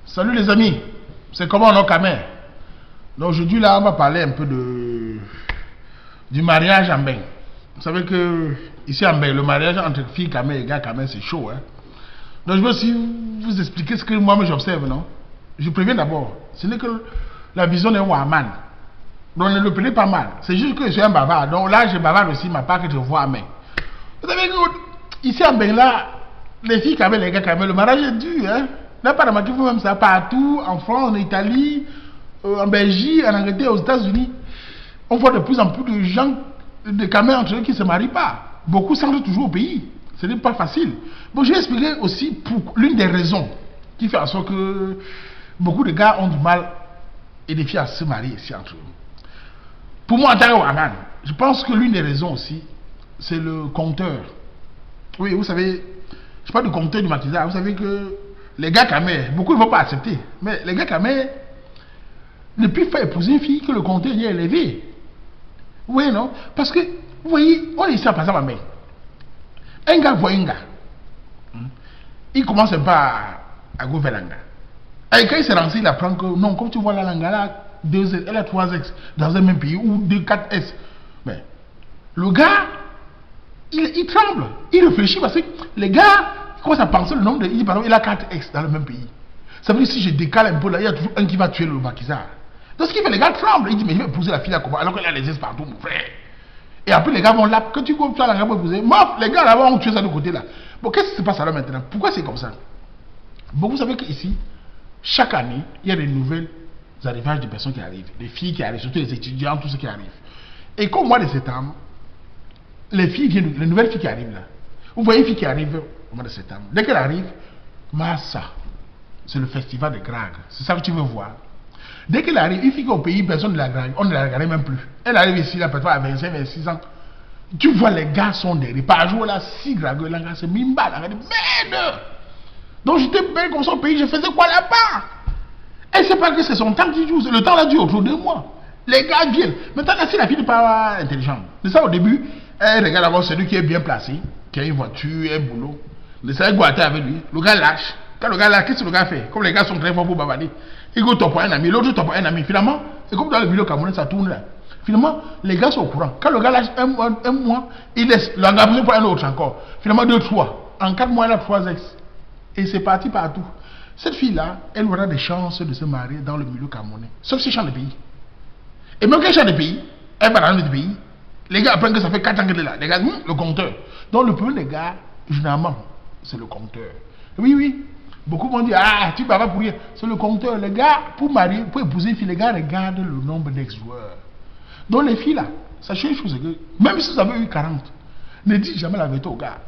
Salut les amis, c'est comment on Kamer. Donc aujourd'hui là on va parler un peu du mariage en bain. Vous savez que ici en bain, le mariage entre filles Kamer et gars Kamer c'est chaud. Hein? Donc je veux aussi vous expliquer ce que moi j'observe, non? Je préviens d'abord, ce n'est que la vision d'un Waman. Donc ne le prenez pas mal. C'est juste que je suis un bavard. Donc là je bavarde aussi ma part que je vois en main. Vous savez que ici en bain là, les filles Kamer et les gars Kamer, le mariage est dur. Hein? N'a pas remarqué vous même ça partout, en France, en Italie, en Belgique, en Angleterre, aux États-Unis. On voit de plus en plus de gens, de Kamer entre eux qui ne se marient pas. Beaucoup s'entrent toujours au pays. Ce n'est pas facile. Bon, je vais expliquer aussi pour l'une des raisons qui fait en sorte que beaucoup de gars ont du mal et des filles à se marier ici entre eux. Pour moi, en tant que Waman, je pense que l'une des raisons aussi, c'est le compteur. Oui, vous savez, je parle du compteur du maquisard. Vous savez que les gars Kamer, beaucoup ne vont pas accepter. Mais les gars Kamer ne peuvent pas épouser une fille que le compteur est élevé. Oui, non? Parce que, vous voyez, on est ici par exemple à main. Un gars voit un gars. Il commence un peu à go vers l'anga. Et quand il s'est lancé, il apprend que non, comme tu vois la langa là, 2S, elle a 3X dans un même pays, ou 4S. Mais le gars, il tremble, il réfléchit parce que les gars commencent à penser le nombre de. Il dit par exemple, il a 4X dans le même pays. Ça veut dire si je décale un peu là, il y a toujours un qui va tuer le maquisard. Donc ce qui fait, les gars tremblent. Il dit mais je vais épouser la fille là comment? Alors qu'elle a les S partout, mon frère. Et après les gars vont là, que tu coupes toi la gars pour épouser. Mof, les gars là-bas ont tué ça de côté là. Bon, qu'est-ce qui se passe alors maintenant? Pourquoi c'est comme ça? Bon, vous savez qu'ici, chaque année, il y a des nouvelles arrivages de personnes qui arrivent. Des filles qui arrivent, surtout les étudiants, tout ce qui arrive. Et comme au mois de septembre, les filles viennent, les nouvelles filles qui arrivent là. Vous voyez une fille qui arrive au mois de septembre. Dès qu'elle arrive, Massa, c'est le festival de Grague. C'est ça que tu veux voir. Dès qu'elle arrive, une fille qui est au pays, personne ne la drague. On ne la regarde même plus. Elle arrive ici, là, peut-être à 25, 26 ans. Tu vois, les gars sont derrière. Par jour, là, 6 gragues, là, c'est mimba. Là, merde! Donc, j'étais belle comme ça au pays, je faisais quoi là-bas? Elle ne sait pas que c'est son temps qui joue. Le temps là dure autour de moi. Les gars viennent. Maintenant, si la fille n'est pas intelligente, c'est ça au début, elle regarde d'abord celui qui est bien placé, qui a une voiture, un boulot. Elle essaie de boiter avec lui. Le gars lâche. Quand le gars lâche, qu'est-ce que le gars fait? Comme les gars sont très forts pour bavarder. Il go top un ami, l'autre top un ami. Finalement, c'est comme dans le vidéo camerounais, ça tourne là. Finalement, les gars sont au courant. Quand le gars lâche un mois, il laisse l'engagement pour un autre encore. Finalement, 2, 3. En 4 mois, elle a 3 ex. Et c'est parti partout. Cette fille-là, elle aura des chances de se marier dans le milieu camerounais. Sauf si elle change de pays. Et même quand elle change de pays, elle va dans le pays. Les gars apprennent que ça fait 4 ans qu'elle est là. Les gars, le compteur. Donc le premier des gars, généralement, c'est le compteur. Oui, oui. Beaucoup m'ont dit, ah, tu vas pas pour rien. C'est le compteur. Les gars, pour marier, pour épouser une fille, les gars regardent le nombre d'ex-joueurs. Donc les filles là, sachez une chose, c'est que même si vous avez eu 40, ne dites jamais la vérité aux gars.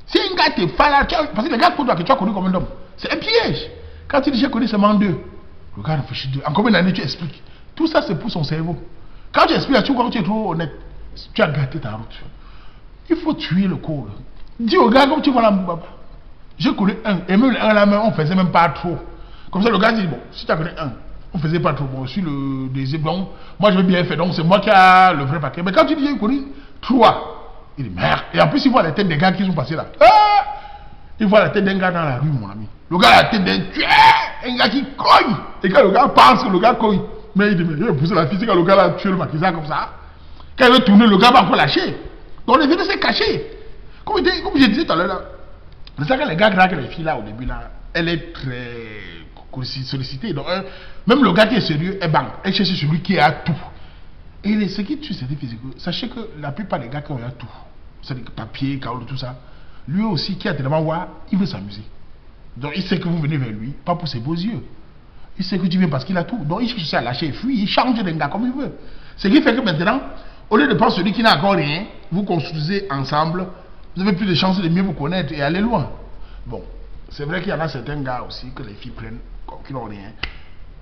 Si un gars te fait là, parce que les gars que tu as connu comme un homme, c'est un piège. Quand tu dis j'ai connu seulement 2, le gars réfléchit 2. En combien d'années tu expliques? Tout ça c'est pour son cerveau. Quand tu expliques, quand tu es trop honnête, tu as gâté ta route. Il faut tuer le cours. Dis au gars comme tu vois la Mbaba. J'ai connu un, et même un là, on faisait même pas trop. Comme ça le gars dit bon, si tu as connu un, on faisait pas trop. Bon, je suis le deuxième, donc moi je vais bien faire, donc c'est moi qui a le vrai paquet. Mais quand tu dis j'ai connu 3, il dit merde. Et en plus il voit la tête des gars qui sont passés là. Ah! Il voit la tête d'un gars dans la rue, mon ami. Le gars a la tête d'un tueur, un gars qui cogne. Et quand le gars pense que le gars cogne, mais il dit mais il veut pousser la fille, quand le gars a tué le maquisard comme ça. Quand il veut tourner, le gars va encore lâcher. Donc le vidéo s'est caché. Comme je disais tout à l'heure là. C'est ça que les gars draguent les filles là au début là, elle est très sollicitée. Donc même le gars qui est sérieux est bang. Elle cherche celui qui a tout. Et ce qui tue cette physique, sachez que la plupart des gars qui ont tout, c'est-à-dire papier, carreau, tout ça, lui aussi qui a tellement voir, il veut s'amuser. Donc il sait que vous venez vers lui, pas pour ses beaux yeux. Il sait que tu viens parce qu'il a tout. Donc il cherche à lâcher et fuit, il change d'un gars comme il veut. Ce qui fait que maintenant, au lieu de prendre celui qui n'a encore rien, vous construisez ensemble. Vous avez plus de chances de mieux vous connaître et aller loin. Bon, c'est vrai qu'il y en a certains gars aussi que les filles prennent, qui n'ont rien,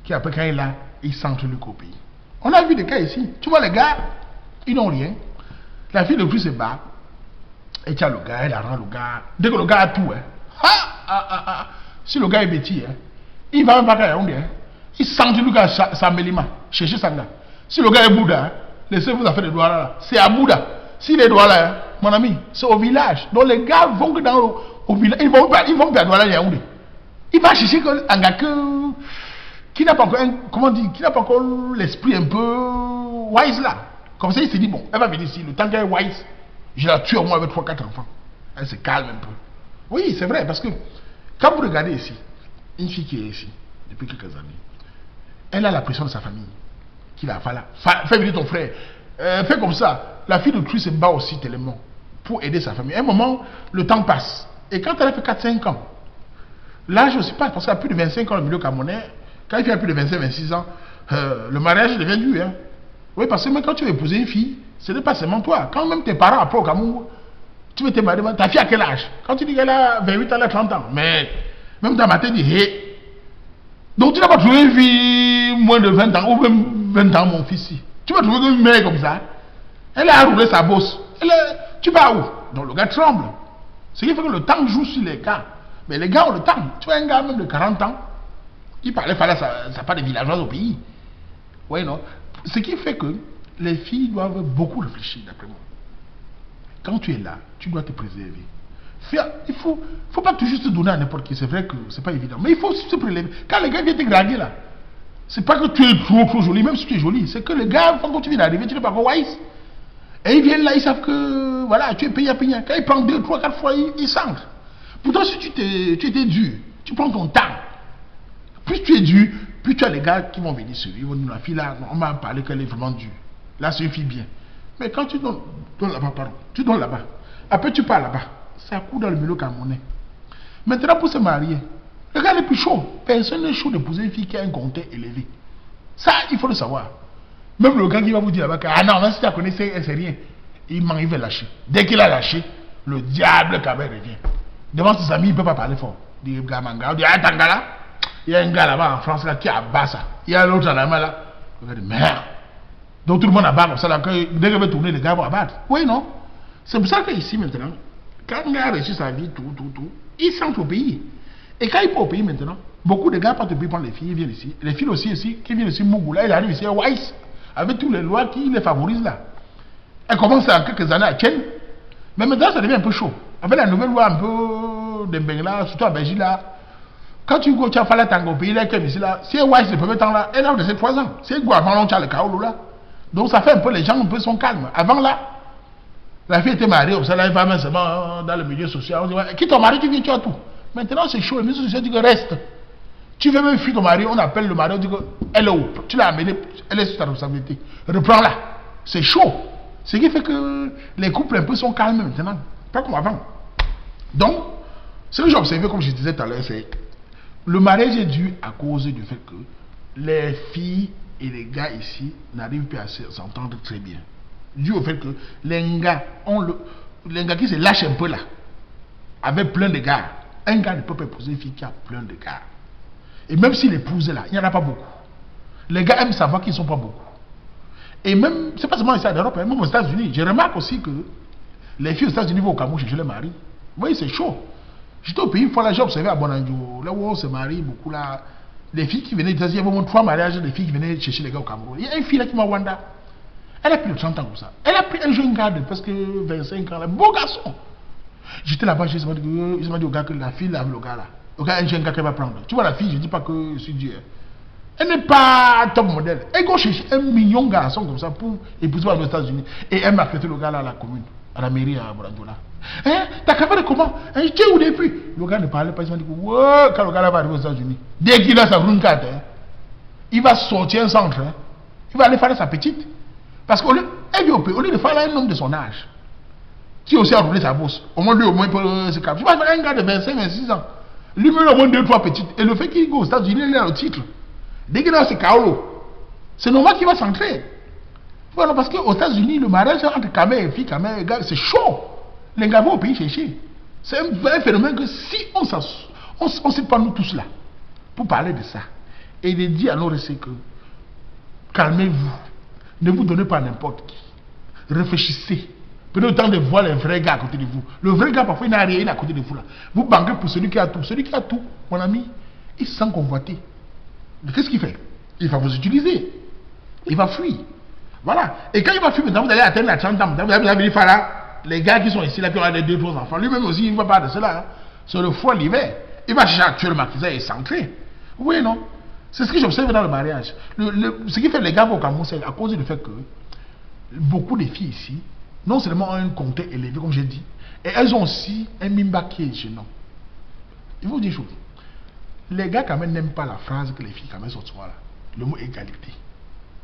qui après quand il est là, ils sentent le copier. On a vu des cas ici. Tu vois les gars, ils n'ont rien. La fille le plus se bat. Et tu as le gars, elle rend le gars. Dès que le gars a tout, hein. Si le gars est bêtis, hein, il va même pas quand il y a il sent le gars s'amélima, chercher ça là. Si le gars est Bouddha, hein, laissez-vous affaire de doigts là. C'est à Bouddha. Si les doigts là, hein, mon ami, c'est au village. Donc les gars vont que dans au village, ils vont perdre là Yaoundé. Il va chercher un gars qui n'a pas encore, comment dire, qui n'a pas encore l'esprit un peu wise là. Comme ça, il s'est dit, bon, elle va venir ici, le temps qu'elle est wise, je la tue au moins avec 3-4 enfants. Elle se calme un peu. Oui, c'est vrai, parce que quand vous regardez ici, une fille qui est ici, depuis quelques années, elle a la pression de sa famille, qui la fais venir ton frère, fais comme ça. La fille de Christ se bat aussi tellement pour aider sa famille. À un moment, le temps passe. Et quand elle a fait 4-5 ans, l'âge aussi passe, parce qu'elle a plus de 25 ans le milieu camerounais. Quand il fait plus de 25-26 ans, le mariage devient dur. Hein. Oui, parce que même quand tu veux épouser une fille, ce n'est pas seulement toi. Quand même tes parents après au Cameroun, tu veux te marier, ta fille à quel âge? Quand tu dis qu'elle a 28 ans, elle a 30 ans. Mais même ta matin dit, hé. Donc tu n'as pas trouvé une fille moins de 20 ans, ou même 20 ans, mon fils. Tu vas trouver une mère comme ça. Elle a roulé sa bosse. Tu vas où? Donc le gars tremble. Ce qui fait que le temps joue sur les gars. Mais les gars ont le temps. Tu vois un gars même de 40 ans, il parlait ça pas des villageois au pays. Oui, non. Ce qui fait que les filles doivent beaucoup réfléchir, d'après moi. Quand tu es là, tu dois te préserver. Il faut pas tout juste donner à n'importe qui. C'est vrai que c'est pas évident. Mais il faut se prélever. Quand les gars viennent te draguer là, c'est pas que tu es trop jolie, même si tu es jolie. C'est que les gars, quand tu viens d'arriver, tu n'es pas encore wise. Et ils viennent là, ils savent que voilà, tu es payé à payer. Quand ils prennent 2, 3, 4 fois, ils sentent. Pourtant, si tu étais dur, tu prends ton temps. Plus tu es dur, plus tu as les gars qui vont venir sur lui. Ils vont dire, la fille là, on m'a parlé qu'elle est vraiment dure. Là, c'est une fille bien. Mais quand tu donnes là-bas, pardon, tu donnes là-bas. Après, tu pars là-bas. Ça court dans le milieu camerounais. Maintenant, pour se marier, le gars est plus chaud. Personne n'est chaud d'épouser une fille qui a un compteur élevé. Ça, il faut le savoir. Même le gars qui va vous dire là-bas que, ah non, même si tu la connais, c'est rien. Il va lâcher. Dès qu'il a lâché, le diable Kabé revient. Devant ses amis, il ne peut pas parler fort. Il dit, Gamanga, il dit, ah, Tangala. Il y a un gars là-bas en France là, qui abat ça. Il y a l'autre en Allemagne là. Il dit, merde. Donc tout le monde abat comme ça. Là, dès qu'il veut tourner, les gars vont abattre. Oui, non. C'est pour ça qu'ici maintenant, quand un gars a reçu sa vie, tout, il s'entre au pays. Et quand il part au pays maintenant, beaucoup de gars partent au pays prendre les filles, ils viennent ici. Les filles aussi, qui viennent ici, Mougou, là, ils arrivent ici à Weiss, avec toutes les lois qui les favorisent là. Elles commencent en quelques années à Tchen. Mais maintenant, ça devient un peu chaud. Avec la nouvelle loi un peu de Bengla, surtout à Belgique là, quand tu as fait la tango au pays là, comme ici là, si Weiss le premier temps là, elle a de ces 3 ans. C'est quoi avant tu as le chaos là. Donc ça fait un peu, les gens un peu sont calmes. Avant là, la fille était mariée, ça là, elle va même seulement dans le milieu social. On dit, ouais, qui ton mari, tu viens, tu as tout. Maintenant c'est chaud, le milieu social dit que reste. Tu veux même fuir ton mari, on appelle le mari, on dit qu'elle est où? Tu l'as amenée, elle est sur ta responsabilité. Reprends-la. C'est chaud. Ce qui fait que les couples un peu sont calmes maintenant. Pas comme avant. Donc, ce que j'ai observé, comme je disais tout à l'heure, c'est le mariage est dû à cause du fait que les filles et les gars ici n'arrivent plus à s'entendre très bien. Dû au fait que les gars qui se lâchent un peu là, avec plein de gars, un gars ne peut pas épouser une fille qui a plein de gars. Et même s'il épouse là, il n'y en a pas beaucoup. Les gars aiment savoir qu'ils ne sont pas beaucoup. Et même, c'est pas seulement ici en Europe, même aux États-Unis, je remarque aussi que les filles aux États-Unis vont au Cameroun chercher les maris. Vous voyez, c'est chaud. J'étais au pays, une fois là, j'ai observé à Bonanjo, là où on se marie beaucoup là. Les filles qui venaient, il y a vraiment 3 mariages, les filles qui venaient chercher les gars au Cameroun. Il y a une fille là qui m'a Wanda. Elle a plus de 30 ans comme ça. Elle a pris un jeune gars de presque 25 ans, là, beau garçon. J'étais là-bas, ils m'ont dit au gars que la fille là, le gars là. Le gars, un jeune gars qu'elle va prendre. Tu vois la fille, je ne dis pas que je suis Dieu. Elle n'est pas top modèle. Elle va chercher 1 million de garçons comme ça pour épouser aux États-Unis. Et elle m'a prêté le gars là à la commune, à la mairie à Bonanjo là. Hein? T'as qu'à faire comment? Hein? Tu es où depuis? Le gars ne parlait pas, il m'a dit que ouais, quand le gars là va arriver aux États-Unis, dès qu'il a sa roue 4, hein, il va sortir un centre. Hein. Il va aller faire sa petite. Parce qu'au lieu de faire un homme de son âge, qui aussi a roulé sa bourse, au moins lui, au moins, peut se calmer. Tu vas faire un gars de 25-26 ans. Lui, il a au moins 2-3 petites. Et le fait qu'il go aux États-Unis, il a le titre. Dès qu'il a ce chaos, c'est normal qu'il va s'entrer. Voilà, parce qu'aux États-Unis, le mariage entre camé et fille, camé et gars, c'est chaud. Les gars vont au pays chercher. C'est un phénomène que si on se prend nous tous là, pour parler de ça, et de dire à nos récits que calmez-vous, ne vous donnez pas n'importe qui. Réfléchissez. Prenez le temps de voir les vrais gars à côté de vous. Le vrai gars, parfois, il n'a rien à côté de vous là. Vous banquez pour celui qui a tout. Celui qui a tout, mon ami, il se sent convoité. Qu'est-ce qu'il fait? Il va vous utiliser. Il va fuir. Voilà. Et quand il va fuir, maintenant, vous allez atteindre la 30 ans. Vous allez venir faire là. Les gars qui sont ici, là, qui ont des 2-3 enfants, lui-même aussi, il ne va pas de cela. Hein. C'est le froid l'hiver. il va chercher actuellement qu'ils est centré. Oui, non. C'est ce que j'observe dans le mariage. Ce qui fait les gars au Cameroun, c'est à cause du fait que beaucoup de filles ici, non seulement ont un compteur élevé, comme j'ai dit, et elles ont aussi un mimba qui est gênant. Il vous dit une chose. Les gars, quand même, n'aiment pas la phrase que les filles, quand même, sortent souvent là. Le mot égalité.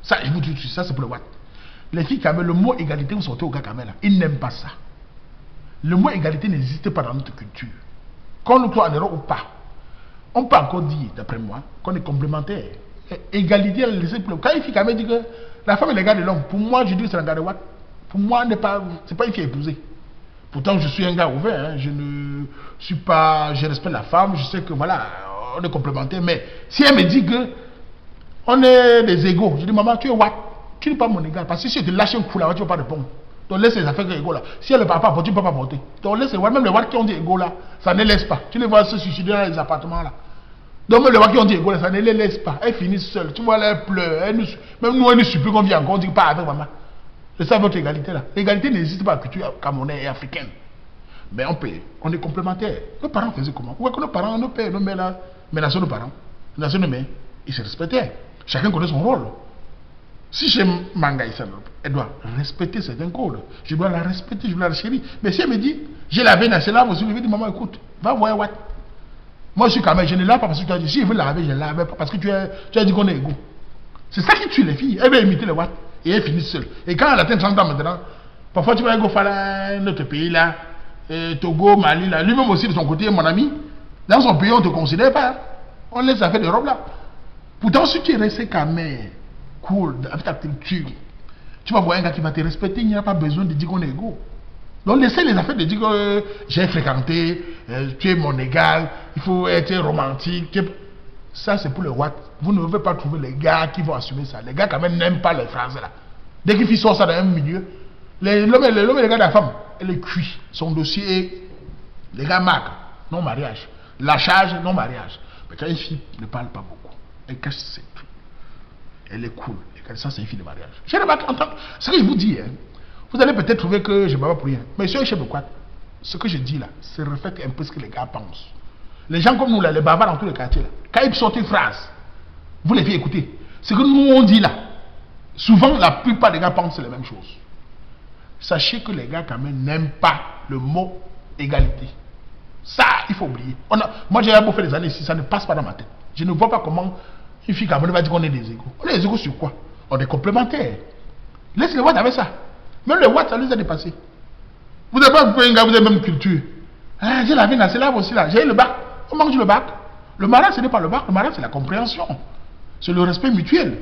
Ça, je vous dis tout de suite, ça c'est pour le what. Les filles, quand même, le mot égalité, vous sortez au gars, quand même, là. Ils n'aiment pas ça. Le mot égalité n'existe pas dans notre culture. Qu'on nous croit en Europe ou pas, on peut encore dire, d'après moi, qu'on est complémentaire. Égalité, quand une fille, quand même, dit que la femme est l'égale de l'homme, pour moi, je dis que c'est l'égale de what. Pour moi, c'est pas une fille épousée. Pourtant, je suis un gars ouvert, hein. Je ne suis pas, je respecte la femme, je sais que voilà, on est complémentaires, mais si elle me dit que on est des égaux, je dis maman, tu es what? Tu n'es pas mon égal, parce que si je te lâche un coup là, tu ne vas pas répondre. Donc laisse les affaires égaux là. Si elle ne parle pas, tu ne peux pas porter. Donc laisse les what, même les what qui ont dit égaux là, ça ne laisse pas. Tu les vois se suicider dans les appartements là. Donc même les what qui ont dit égaux là, ça ne les laisse pas. Elles finissent seules. Tu vois, elles pleurent. Même nous, elles ne supplient qu'on vient encore, on dit pas avec maman. C'est ça votre égalité là. L'égalité n'existe pas à la culture camerounaise et africaine. Mais on est complémentaires. Nos parents faisaient comment? Ouais, que nos parents, nos pères, nos mères là, mais nation nos parents, nation nos mères, ils se respectaient. Chacun connaît son rôle. Si j'ai Manga ici, elle doit respecter certains codes. Je dois la respecter, je dois la chérir. Mais si elle me dit, j'ai lavé la lave aussi, je vais dire, maman, écoute, va voir what. Moi, je suis quand même, je ne lave pas parce que tu as dit, si je veux laver, je ne lave pas parce que tu as dit qu'on est égaux. C'est ça qui tue les filles. Elle va imiter le what et elle finit seule. Et quand elle atteint 30 ans maintenant, parfois tu vas go faire notre pays là, Togo, Mali là, lui-même aussi de son côté, mon ami, dans son pays, on ne te considère pas. On laisse affaire de robe là. Pourtant, si tu es resté quand même cool avec ta culture, tu vas voir un gars qui va te respecter, il n'y a pas besoin de dire qu'on est égaux. Donc laissez les affaires de dire que j'ai fréquenté, tu es mon égal, il faut être romantique. Ça c'est pour le what. Vous ne pouvez pas trouver les gars qui vont assumer ça. Les gars quand même n'aiment pas les phrases là. Dès qu'ils sortent ça dans un milieu, l'homme et les gars de la femme, elle est cuit. Son dossier est, les gars marquent, non mariage. La charge, non mariage. Mais quand une fille ne parle pas beaucoup, elle cache ses trucs. Elle est cool. Et ça, c'est une fille de mariage. Je ne pas entendre ce que je vous dis. Hein. Vous allez peut-être trouver que je ne parle pas pour rien. Mais sur un chef de quoi, ce que je dis là, c'est reflète un peu ce que les gars pensent. Les gens comme nous, là, les bavards dans tous les quartiers, là, quand ils sortent une phrase, vous les faites écouter. Ce que nous on dit là, souvent la plupart des gars pensent les mêmes choses. Sachez que les gars quand même n'aiment pas le mot égalité. Ça, il faut oublier. Moi j'ai beau faire des années ici, ça ne passe pas dans ma tête. Je ne vois pas comment une fille camerounaise va dire qu'on est des égaux. On est des égaux sur quoi? On est complémentaires. Laisse les watts avec ça. Même les watts, ça les a dépassés. Vous n'avez pas un gars, vous avez même culture. Ah, j'ai la vie, c'est là aussi là. J'ai le bac. On mange le bac. Le mariage, ce n'est pas le bac. Le mariage, c'est la compréhension. C'est le respect mutuel.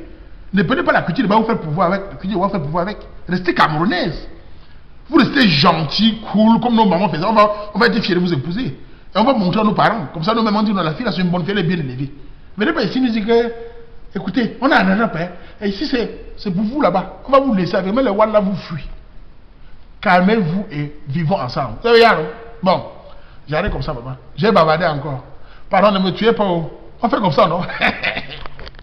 Ne prenez pas la culture de vous faire pouvoir avec. La culture de vous faire pouvoir avec. Restez camerounaise. Vous restez gentil, cool, comme nos mamans faisaient. On va être fiers de vous épouser. Et on va montrer à nos parents. Comme ça, nous-mêmes, on dit, la fille, là, c'est une bonne fille, elle est bien élevée. Venez pas ici nous dire que, écoutez, on a un Europe, hein, et ici, c'est pour vous là-bas. On va vous laisser avec, mais les Walla vous fuient. Calmez-vous et vivons ensemble. Vous savez, bon, j'arrive comme ça, maman. J'ai bavardé encore. Pardon, ne me tuez pas. On fait comme ça, non?